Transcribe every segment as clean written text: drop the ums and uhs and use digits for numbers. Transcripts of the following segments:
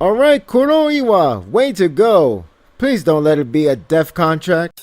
Alright, Kuroiwa, way to go. Please don't let it be a death contract.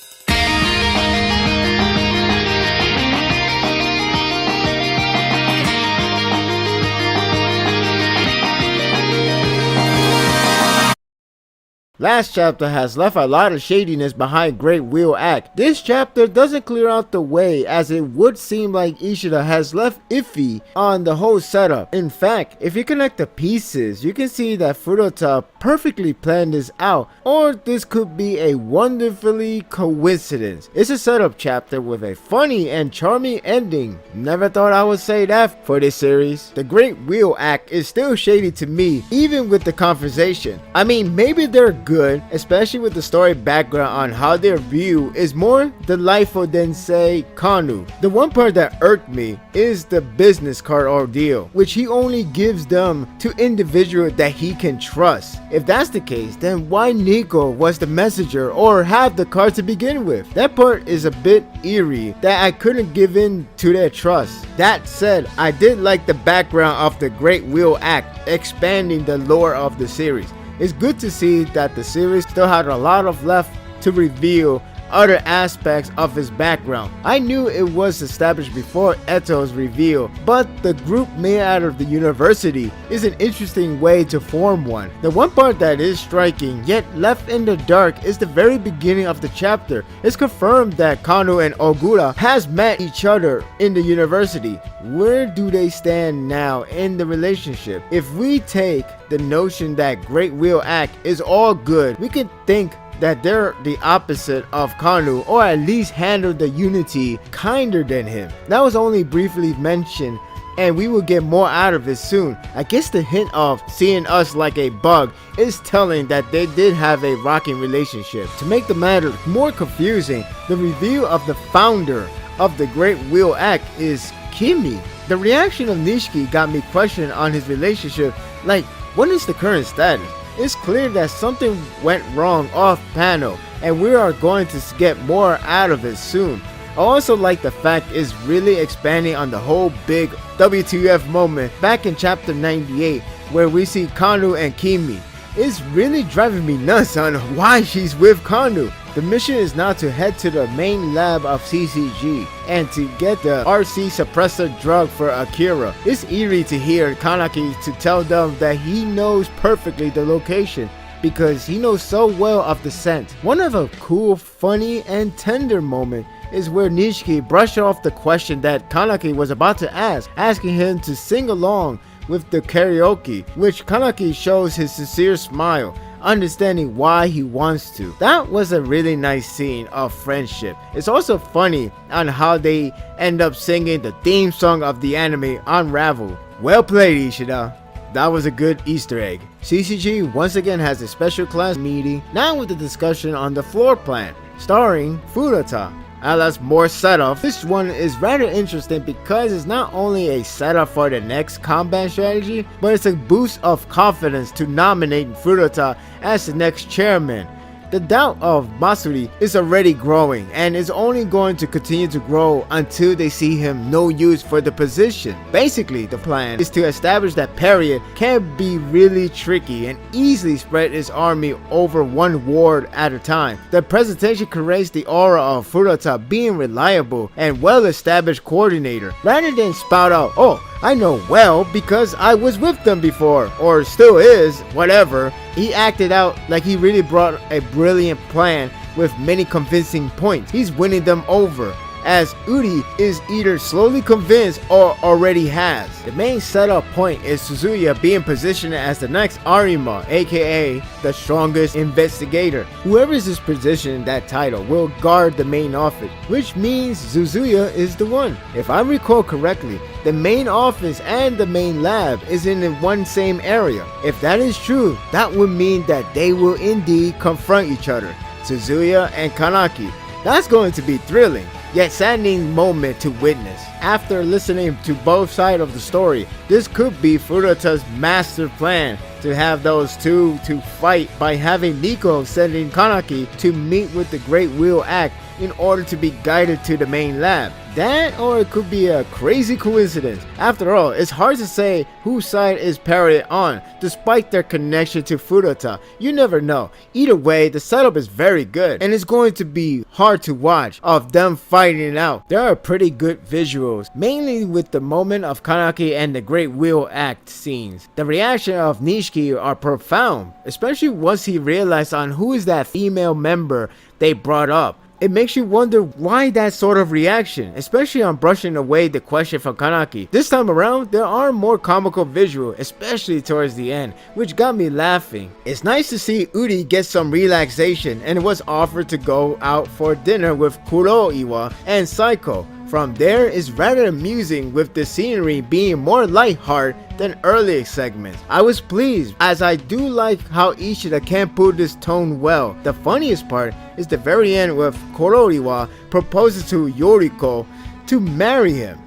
Last chapter has left a lot of shadiness behind Great Wheel Act. This chapter doesn't clear out the way, as it would seem like Ishida has left iffy on the whole setup. In fact, if you connect the pieces, you can see that Furuta perfectly planned this out, or this could be a wonderfully coincidence. It's a setup chapter with a funny and charming ending. Never thought I would say that for this series. The Great Wheel Act is still shady to me, even with the conversation. I mean, maybe they're good, especially with the story background on how their view is more delightful than, say, Kanu. The one part that irked me is the business card ordeal, which he only gives them to individuals that he can trust. If that's the case, then why Nico was the messenger or have the card to begin with? That part is a bit eerie that I couldn't give in to their trust. That said, I did like the background of the Great Wheel Act expanding the lore of the series. It's good to see that the series still had a lot of left to reveal other aspects of his background. I knew it was established before Eto's reveal, but the group made out of the university is an interesting way to form one. The one part that is striking yet left in the dark is the very beginning of the chapter. It's confirmed that Kano and Ogura has met each other in the university. Where do they stand now in the relationship? If we take the notion that Great Wheel Act is all good, we can think that they're the opposite of Kanu, or at least handle the unity kinder than him. That was only briefly mentioned, and we will get more out of it soon. I guess the hint of seeing us like a bug is telling that they did have a rocking relationship. To make the matter more confusing, the reveal of the founder of the Great Wheel Act is Kimi. The reaction of Nishiki got me questioning on his relationship, like, what is the current status? It's clear that something went wrong off panel, and we are going to get more out of it soon. I also like the fact it's really expanding on the whole big WTF moment back in chapter 98, where we see Kanu and Kimi. It's really driving me nuts on why she's with Kanu. The mission is now to head to the main lab of CCG and to get the RC suppressor drug for Akira. It's eerie to hear Kanaki to tell them that he knows perfectly the location because he knows so well of the scent. One of a cool, funny, and tender moment is where Nishiki brushed off the question that Kanaki was about to ask, asking him to sing along with the karaoke, which Kanaki shows his sincere smile, understanding why he wants to. That was a really nice scene of friendship. It's also funny on how they end up singing the theme song of the anime Unravel. Well played, Ishida. That was a good Easter egg. CCG once again has a special class meeting, now with the discussion on the floor plan, starring Furuta. That's more setup. This one is rather interesting because it's not only a setup for the next combat strategy, but it's a boost of confidence to nominate Furuta as the next chairman. The doubt of Masuri is already growing and is only going to continue to grow until they see him no use for the position. Basically, the plan is to establish that Period can be really tricky and easily spread his army over one ward at a time. The presentation creates the aura of Furuta being reliable and well-established coordinator, rather than spout out, "Oh, I know well because I was with them before," or still is, whatever. He acted out like he really brought a brilliant plan with many convincing points. He's winning them over, as Uri is either slowly convinced or already has. The main setup point is Suzuya being positioned as the next Arima, aka the strongest investigator. Whoever is positioned in that title will guard the main office, which means Suzuya is the one. If I recall correctly, the main office and the main lab is in the one same area. If that is true, that would mean that they will indeed confront each other, Suzuya and Kanaki. That's going to be thrilling, yet saddening moment to witness. After listening to both sides of the story, this could be Furuta's master plan to have those two to fight by having Nico sending Kanaki to meet with the Great Wheel Act in order to be guided to the main lab. That, or it could be a crazy coincidence. After all, it's hard to say whose side is parodied on, despite their connection to Furata. You never know. Either way, the setup is very good, and it's going to be hard to watch of them fighting it out. There are pretty good visuals, mainly with the moment of Kanaki and the Great Wheel Act scenes. The reaction of Nishiki are profound, especially once he realized on who is that female member they brought up. It makes you wonder why that sort of reaction, especially on brushing away the question from Kanaki. This time around, there are more comical visuals, especially towards the end, which got me laughing. It's nice to see Uri get some relaxation and was offered to go out for dinner with Kuroiwa and Saiko. From there, it's rather amusing with the scenery being more lighthearted than earlier segments. I was pleased, as I do like how Ishida can put this tone well. The funniest part is the very end with Kuroiwa proposes to Yoriko to marry him.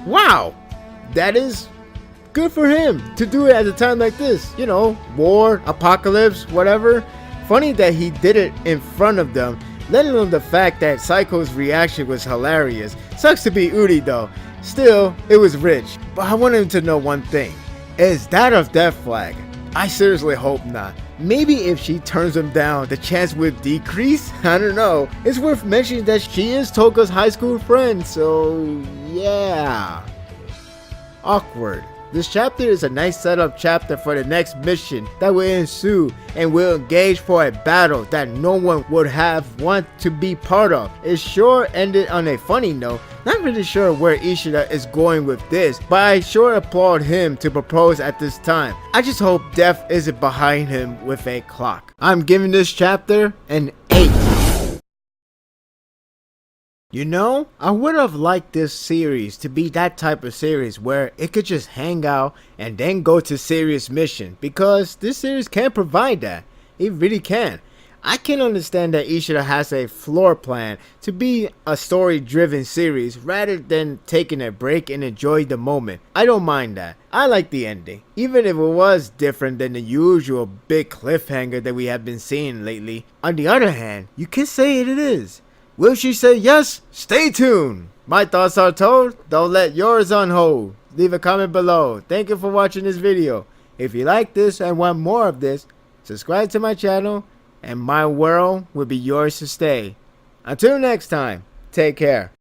Wow, that is good for him to do it at a time like this. You know, war, apocalypse, whatever. Funny that he did it in front of them. Let alone the fact that Saiko's reaction was hilarious. Sucks to be Uri though. Still, it was rich. But I want him to know one thing. Is that a death flag? I seriously hope not. Maybe if she turns him down, the chance would decrease? I don't know. It's worth mentioning that she is Toka's high school friend, so yeah. Awkward. This chapter is a nice setup chapter for the next mission that will ensue and will engage for a battle that no one would have want to be part of. It sure ended on a funny note. Not really sure where Ishida is going with this, but I sure applaud him to propose at this time. I just hope death isn't behind him with a clock. I'm giving this chapter an 8. You know, I would have liked this series to be that type of series where it could just hang out and then go to serious mission, because this series can provide that. It really can. I can understand that Ishida has a floor plan to be a story driven series rather than taking a break and enjoy the moment. I don't mind that. I like the ending, even if it was different than the usual big cliffhanger that we have been seeing lately. On the other hand, you can say it is. Will she say yes? Stay tuned! My thoughts are told, don't let yours on hold. Leave a comment below. Thank you for watching this video. If you like this and want more of this, subscribe to my channel and my world will be yours to stay. Until next time, take care.